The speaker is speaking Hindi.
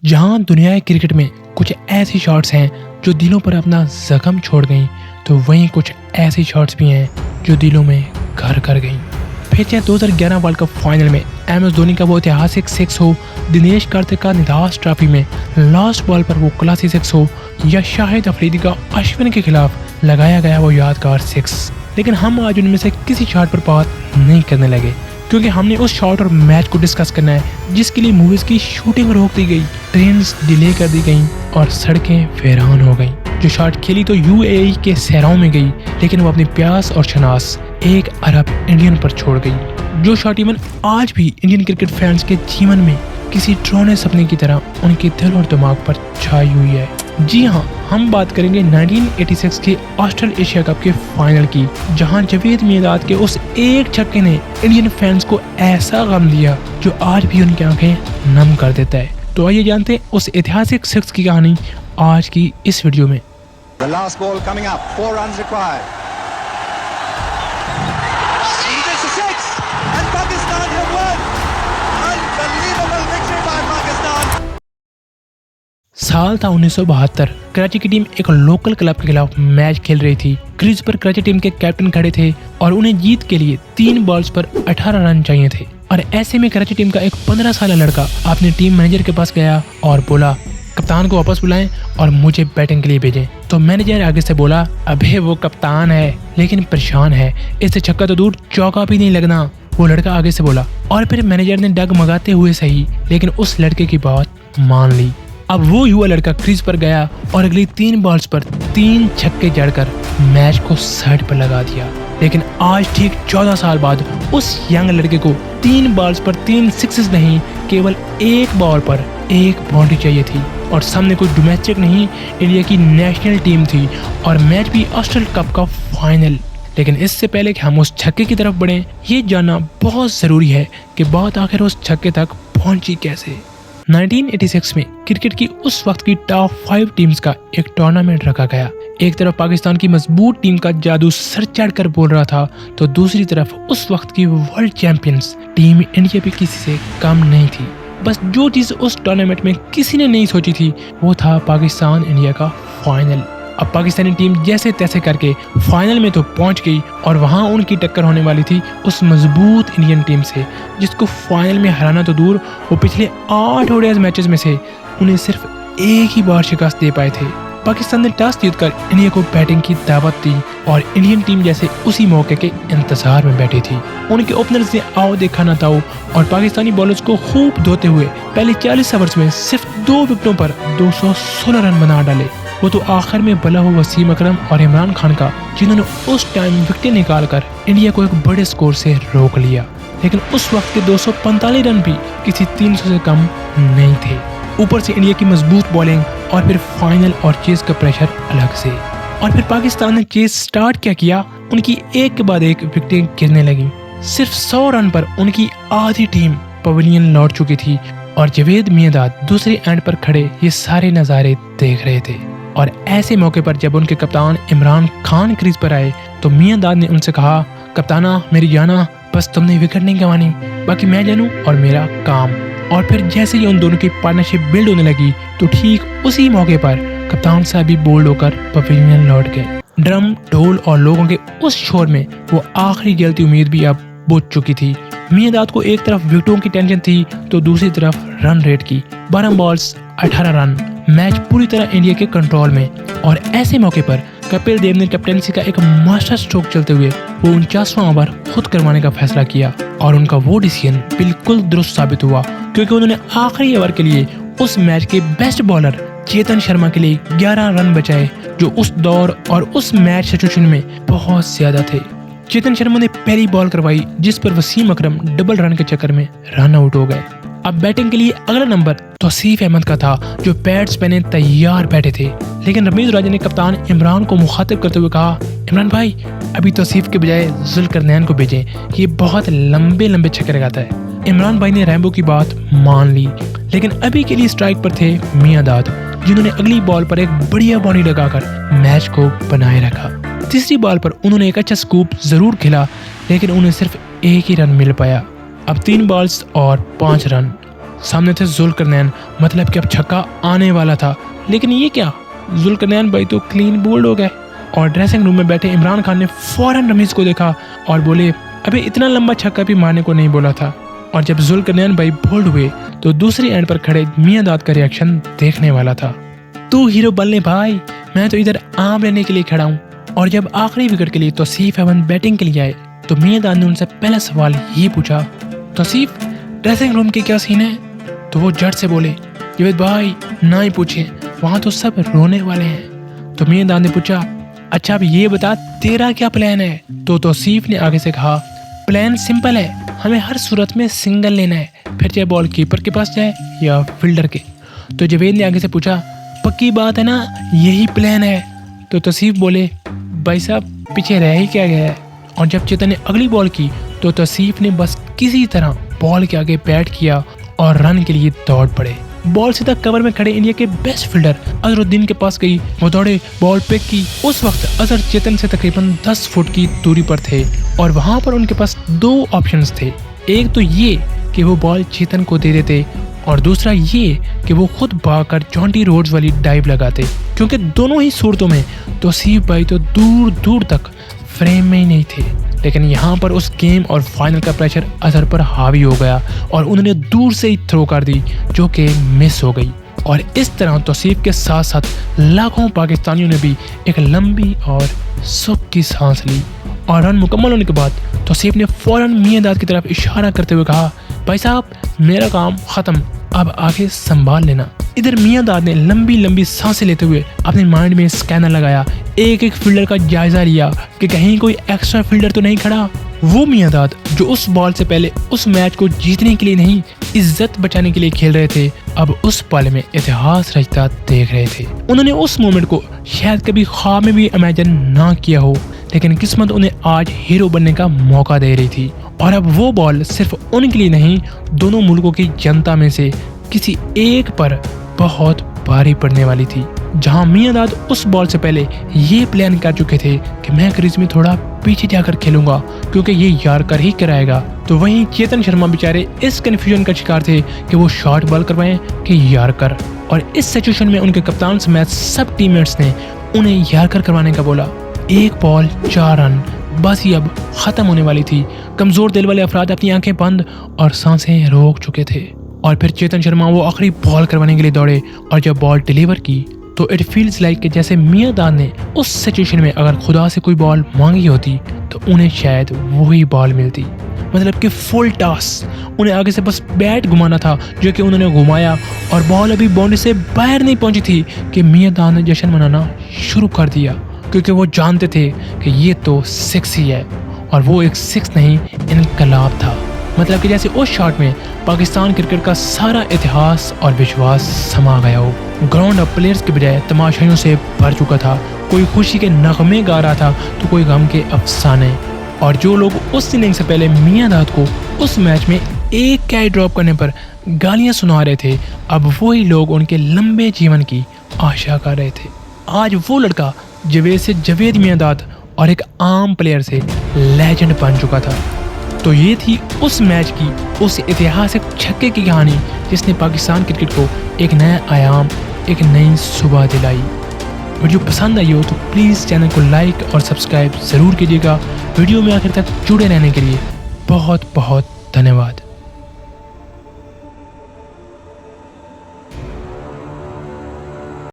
जहां दुनिया के क्रिकेट में कुछ ऐसी शॉट्स हैं जो दिलों पर अपना जख्म छोड़ गईं, तो वहीं कुछ ऐसी शॉट्स भी हैं जो दिलों में घर कर गईं। फिर चाहे 2011 वर्ल्ड कप फाइनल में MS धोनी का वो ऐतिहासिक सिक्स हो, दिनेश कार्तिक का निदास ट्रॉफी में लास्ट बॉल पर वो क्लासी सिक्स हो, या शाहिद अफरीदी का अश्विन के खिलाफ लगाया गया वो यादगार सिक्स, लेकिन हम आज उनमें से किसी शॉट पर बात नहीं करने लगे, क्योंकि हमने उस शॉट और मैच को डिस्कस करना है जिसके लिए मूवीज की शूटिंग रोक दी गई, ट्रेन्स डिले कर दी गई और सड़कें वीरान हो गईं। जो शॉट खेली तो UAE के सहराओं में गई, लेकिन वो अपनी प्यास और शनास एक अरब इंडियन पर छोड़ गई। जो शॉट इवन आज भी इंडियन क्रिकेट फैंस के जीवन में किसी ड्रोने सपने की तरह उनके दिल और दिमाग पर छाई हुई है। जी हाँ, हम बात करेंगे 1986 के ऑस्ट्रेलिया एशिया कप के फाइनल की, जहां जावेद मियांदाद के उस एक छक्के ने इंडियन फैंस को ऐसा गम दिया जो आज भी उनकी आंखें नम कर देता है। तो आइए जानते हैं उस ऐतिहासिक सिक्स की कहानी आज की इस वीडियो में। The last ball coming up, 4 runs required. It's a six, and Pakistan have won. Unbelievable victory by Pakistan. साल था 1972। कराची की टीम एक लोकल क्लब के खिलाफ मैच खेल रही थी। क्रीज पर कराची टीम के कैप्टन खड़े थे और उन्हें जीत के लिए 3 बॉल्स पर 18 रन चाहिए थे। और ऐसे में कराची टीम का एक 15 साल लड़का अपने टीम मैनेजर के पास गया और बोला, कप्तान को वापस बुलाएं और मुझे बैटिंग के लिए भेजें। तो मैनेजर आगे से बोला, अबे वो कप्तान है लेकिन परेशान है, इससे छक्का तो दूर चौका भी नहीं लगना। वो लड़का आगे से बोला और फिर मैनेजर ने डगमगाते हुए सही, लेकिन उस लड़के की बात मान ली। अब वो युवा लड़का क्रीज पर गया और अगली 3 बॉल्स पर 3 छक्के जड़कर मैच को साइड पर लगा दिया। लेकिन आज ठीक 14 साल बाद उस यंग लड़के को 3 बॉल्स पर 3 सिक्सेस नहीं, केवल 1 बॉल पर 1 बाउंड्री चाहिए थी। और सामने कोई डोमेस्टिक नहीं, इंडिया की नेशनल टीम थी और मैच भी ऑस्ट्रेलिया कप का फाइनल। लेकिन इससे पहले कि हम उस छक्के की तरफ बढ़ें, ये जानना बहुत ज़रूरी है कि बात आखिर उस छक्के तक पहुंची कैसे। 1986 में क्रिकेट की उस वक्त की टॉप 5 टीम्स का एक टूर्नामेंट रखा गया। एक तरफ पाकिस्तान की मजबूत टीम का जादू सर चढ़कर बोल रहा था, तो दूसरी तरफ उस वक्त की वर्ल्ड चैंपियंस टीम इंडिया भी किसी से कम नहीं थी। बस जो चीज़ उस टूर्नामेंट में किसी ने नहीं सोची थी वो था पाकिस्तान इंडिया का फाइनल। अब पाकिस्तानी टीम जैसे तैसे करके फाइनल में तो पहुंच गई और वहां उनकी टक्कर होने वाली थी उस मजबूत इंडियन टीम से, जिसको फाइनल में हराना तो दूर, वो पिछले 8 ओडीआई मैचेस में से उन्हें सिर्फ एक ही बार शिकस्त दे पाए थे। पाकिस्तान ने टॉस जीतकर इंडिया को बैटिंग की दावत दी और इंडियन टीम जैसे उसी मौके के इंतजार में बैठी थी। उनके ओपनर्स ने आओ देखा ना ताओ और पाकिस्तानी बॉलर्स को खूब धोते हुए पहले 40 ओवर्स में सिर्फ 2 विकेटों पर 216 रन बना डाले। वो तो आखिर में भला हो वसीम अकरम और इमरान खान का, जिन्होंने उस टाइम विकेटें निकालकर इंडिया को एक बड़े स्कोर से रोक लिया। लेकिन उस वक्त के 245 रन भी किसी 300 से कम नहीं थे। ऊपर से इंडिया की मजबूत बॉलिंग और फिर फाइनल और चेस का प्रेशर अलग से। और फिर पाकिस्तान ने चेस स्टार्ट क्या किया, उनकी एक के बाद एक विकेटें गिरने लगी। सिर्फ 100 रन पर उनकी आधी टीम पवेलियन लौट चुकी थी और जावेद मियांदाद दूसरे एंड पर खड़े ये सारे नज़ारे देख रहे थे। और ऐसे मौके पर जब उनके कप्तान इमरान खान क्रीज पर आए तो मियांदाद ने उनसे कहा, कप्ताना मेरी जाना, बस तुमने विकेट नहीं गंवानी, बाकी मैं जानूं और मेरा काम। और फिर जैसे ही उन दोनों की पार्टनरशिप बिल्ड होने लगी तो ठीक उसी मौके पर कप्तान साहब भी बोल्ड होकर पवेलियन लौट गए। ड्रम, ढोल और लोगों के उस शोर में वो आखिरी जलती उम्मीद भी अब बुझ चुकी थी। मियांदाद को एक तरफ विकेटों की टेंशन थी तो दूसरी तरफ रन रेट की। 12 बॉल्स 18 रन, मैच पूरी तरह इंडिया के कंट्रोल में। और ऐसे मौके पर कपिल देव ने कैप्टेंसी का एक मास्टर स्ट्रोक चलते हुए वो 49वां ओवर खुद करवाने का फैसला किया और उनका वो डिसीजन बिल्कुल दुरुस्त साबित हुआ, क्योंकि उन्होंने आखिरी ओवर के लिए उस मैच के बेस्ट बॉलर चेतन शर्मा के लिए 11 रन बचाए, जो उस दौर और उस मैच सिचुएशन में बहुत ज्यादा थे। चेतन शर्मा ने पहली बॉल करवाई जिस पर वसीम अकरम डबल रन के चक्कर में रन आउट हो गए। अब बैटिंग के लिए अगला नंबर तौसीफ अहमद का था, जो पैड्स पहने तैयार बैठे थे। लेकिन रमीज राजा ने कप्तान इमरान को मुखातिब करते हुए कहा, इमरान भाई अभी तौसीफ के बजाय जुल्करनैन को भेजें, ये बहुत लंबे लंबे छक्के लगाता है। इमरान भाई ने रैम्बो की बात मान ली, लेकिन अभी के लिए स्ट्राइक पर थे मियांदाद, जिन्होंने अगली बॉल पर एक बढ़िया बाउंड्री लगाकर मैच को बनाए रखा। तीसरी बॉल पर उन्होंने एक अच्छा स्कूप जरूर खेला, लेकिन उन्हें सिर्फ एक ही रन मिल पाया। अब 3 बॉल्स और 5 रन। सामने थे जुल्करनैन, मतलब कि अब छक्का आने वाला था। लेकिन ये क्या, जुल्करनैन भाई तो क्लीन बोल्ड हो गए। और ड्रेसिंग रूम में बैठे इमरान खान ने फौरन रमीज को देखा और बोले, अबे इतना लंबा छक्का भी मारने को नहीं बोला था। और जब जुल्करनैन भाई बोल्ड हुए तो दूसरी एंड पर खड़े मियां दाद का रिएक्शन देखने वाला था। तू हीरो बनले भाई, मैं तो इधर आम लेने के लिए खड़ा हूँ। और जब आखिरी विकेट के लिए तौसीफ अहमद बैटिंग के लिए आए तो मियां दाद ने उनसे पहला सवाल ये पूछा, तौसीफ ड्रेसिंग रूम के क्या सीन है? तो वो झट से बोले, जावेद भाई ना ही पूछे, वहाँ तो सब रोने वाले हैं। तो मियां दाद ने पूछा, अच्छा अब ये बता तेरा क्या प्लान है? तो तौसीफ ने आगे से कहा, प्लान सिंपल है, हमें हर सूरत में सिंगल लेना है, फिर चाहे बॉल कीपर के पास जाए या फील्डर के। तो जावेद ने आगे से पूछा, पक्की बात है ना, यही प्लान है? तो तौसीफ बोले, भाई साहब पीछे रह ही क्या गया है। और जब चेतन ने अगली बॉल की तो तौसीफ ने बस किसी तरह बॉल के आगे बैट किया और रन के लिए दौड़ पड़े। बॉल सीधा कवर में खड़े इंडिया के बेस्ट फील्डर अजहरुद्दीन के पास गई, वो दौड़े, बॉल पिक की। उस वक्त अजहर चेतन से तकरीबन 10 फुट की दूरी पर थे और वहां पर उनके पास दो ऑप्शंस थे। एक तो ये कि वो बॉल चेतन को दे देते और दूसरा ये कि वो खुद भागकर जॉन्टी रोड्स वाली डाइव लगाते, क्योंकि दोनों ही सूरतों में तौसीफ भाई तो दूर दूर तक फ्रेम में ही नहीं थे। लेकिन यहाँ पर उस गेम और फाइनल का प्रेशर अजहर पर हावी हो गया और उन्होंने दूर से ही थ्रो कर दी जो कि मिस हो गई। और इस तरह तौसीफ के साथ साथ लाखों पाकिस्तानियों ने भी एक लंबी और सुख की सांस ली। और रन मुकम्मल होने के बाद तौसीफ ने फौरन मियां दाद की तरफ इशारा करते हुए कहा, भाई साहब मेरा काम ख़त्म, अब आगे संभाल लेना। इधर मियां दाद ने लंबी लंबी सांसें लेते हुए अपने माइंड में स्कैनर लगाया, एक एक फील्डर का जायजा लिया कि कहीं कोई एक्स्ट्रा फील्डर तो नहीं खड़ा। वो मियां दाद जो उस बॉल से पहले उस मैच को जीतने के लिए नहीं, इज्जत बचाने के लिए खेल रहे थे, अब उस पल में इतिहास रचता देख रहे थे। उन्होंने उस मोमेंट को शायद कभी ख्वाब में भी इमेजिन ना किया हो, लेकिन किस्मत उन्हें आज हीरो बनने का मौका दे रही थी। और अब वो बॉल सिर्फ उनके लिए नहीं, दोनों मुल्कों की जनता में से किसी एक पर बहुत भारी पड़ने वाली थी। जहां मियां दाद उस बॉल से पहले ये प्लान कर चुके थे कि मैं क्रीज में थोड़ा पीछे जाकर खेलूंगा क्योंकि ये यार्कर ही कराएगा, तो वहीं चेतन शर्मा बेचारे इस कंफ्यूजन का शिकार थे कि वो शॉर्ट बॉल करवाएं कि यार्कर। और इस सिचुएशन में उनके कप्तान समेत सब टीममेट्स ने उन्हें यार्कर करवाने का बोला। 1 बॉल 4 रन, बस ये अब खत्म होने वाली थी। कमजोर दिल वाले अफराद अपनी आंखें बंद और सांसें रोक चुके थे। और फिर चेतन शर्मा वो आखिरी बॉल करवाने के लिए दौड़े और जब बॉल डिलीवर की तो इट फील्स लाइक कि जैसे मियां दाद ने उस सिचुएशन में अगर खुदा से कोई बॉल मांगी होती तो उन्हें शायद वही बॉल मिलती। मतलब कि फुल टॉस, उन्हें आगे से बस बैट घुमाना था जो कि उन्होंने घुमाया और बॉल अभी बाउंड्री से बाहर नहीं पहुंची थी कि मियां दाद ने जश्न मनाना शुरू कर दिया, क्योंकि वो जानते थे कि ये तो 6 ही है। और वो एक 6 नहीं, इनकलाब था। मतलब कि जैसे उस शॉट में पाकिस्तान क्रिकेट का सारा इतिहास और विश्वास समा गया हो। ग्राउंड अब प्लेयर्स के बजाय तमाशाइयों से भर चुका था। कोई खुशी के नगमे गा रहा था तो कोई गम के अफसाने। और जो लोग उस इनिंग से पहले मियां दाद को उस मैच में एक कैच ड्रॉप करने पर गालियां सुना रहे थे, अब वही लोग उनके लंबे जीवन की आशा कर रहे थे। आज वो लड़का जावेद से जावेद मियां दाद और एक आम प्लेयर से लेजेंड बन चुका था। तो ये थी उस मैच की, उस ऐतिहासिक छक्के की कहानी जिसने पाकिस्तान क्रिकेट को एक नया आयाम, एक नई सुबह दिलाई। वीडियो पसंद आई हो तो प्लीज़ चैनल को लाइक और सब्सक्राइब ज़रूर कीजिएगा। वीडियो में आखिर तक जुड़े रहने के लिए बहुत बहुत धन्यवाद।